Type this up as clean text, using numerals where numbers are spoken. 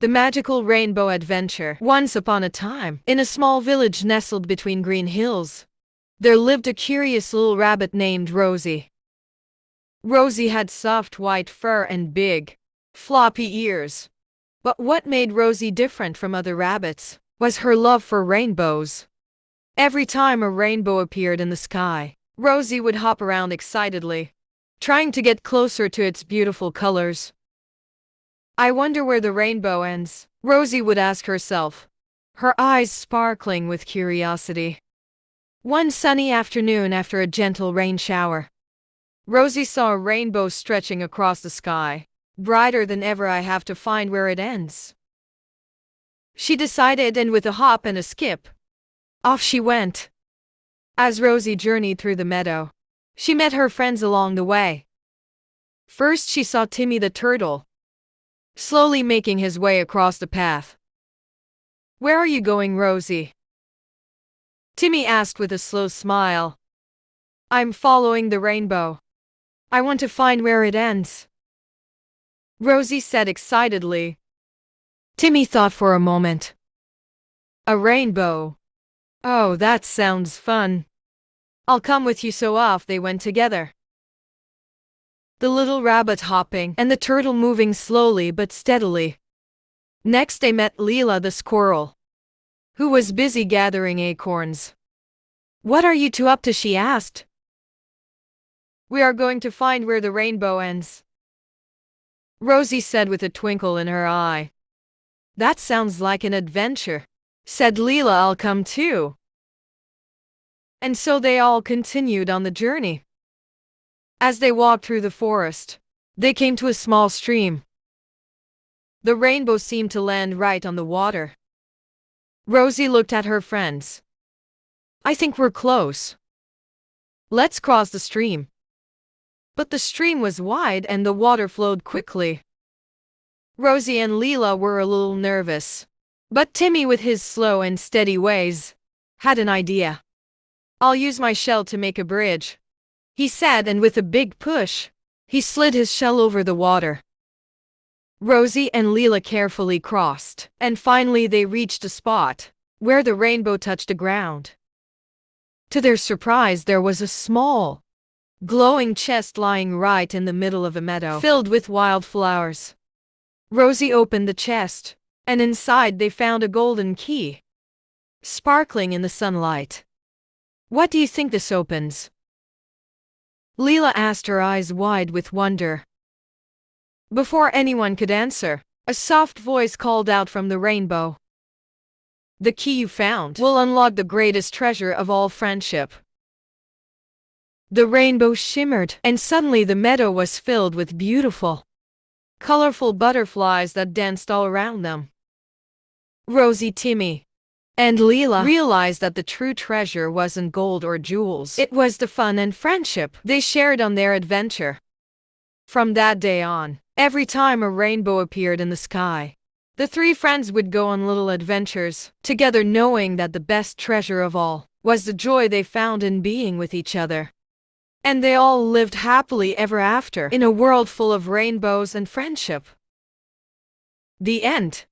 The magical rainbow adventure. Once upon a time, in a small village nestled between green hills, there lived a curious little rabbit named Rosie. Rosie had soft white fur and big, floppy ears. But what made Rosie different from other rabbits was her love for rainbows. Every time a rainbow appeared in the sky, Rosie would hop around excitedly, trying to get closer to its beautiful colors. "I wonder where the rainbow ends," Rosie would ask herself, her eyes sparkling with curiosity. One sunny afternoon after a gentle rain shower, Rosie saw a rainbow stretching across the sky. "Brighter than ever, I have to find where it ends," she decided, and with a hop and a skip, off she went. As Rosie journeyed through the meadow, she met her friends along the way. First she saw Timmy the turtle, slowly making his way across the path. "Where are you going, Rosie?" Timmy asked with a slow smile. "I'm following the rainbow. I want to find where it ends," Rosie said excitedly. Timmy thought for a moment. "A rainbow? Oh, that sounds fun. I'll come with you," so off they went together. The little rabbit hopping and the turtle moving slowly but steadily. Next they met Leela the squirrel, who was busy gathering acorns. "What are you two up to?" she asked. "We are going to find where the rainbow ends," Rosie said with a twinkle in her eye. "That sounds like an adventure," said Leela. "I'll come too." And so they all continued on the journey. As they walked through the forest, they came to a small stream. The rainbow seemed to land right on the water. Rosie looked at her friends. "I think we're close. Let's cross the stream." But the stream was wide and the water flowed quickly. Rosie and Leela were a little nervous, but Timmy, with his slow and steady ways, had an idea. "I'll use my shell to make a bridge," he said, and with a big push, he slid his shell over the water. Rosie and Leela carefully crossed, and finally they reached a spot where the rainbow touched the ground. To their surprise, there was a small, glowing chest lying right in the middle of a meadow filled with wildflowers. Rosie opened the chest, and inside they found a golden key, sparkling in the sunlight. "What do you think this opens?" Leela asked, her eyes wide with wonder. Before anyone could answer, a soft voice called out from the rainbow. "The key you found will unlock the greatest treasure of all, friendship." The rainbow shimmered, and suddenly the meadow was filled with beautiful, colorful butterflies that danced all around them. Rosie, Timmy, and Leela realized that the true treasure wasn't gold or jewels. It was the fun and friendship they shared on their adventure. From that day on, every time a rainbow appeared in the sky, the three friends would go on little adventures together, knowing that the best treasure of all was the joy they found in being with each other. And they all lived happily ever after in a world full of rainbows and friendship. The end.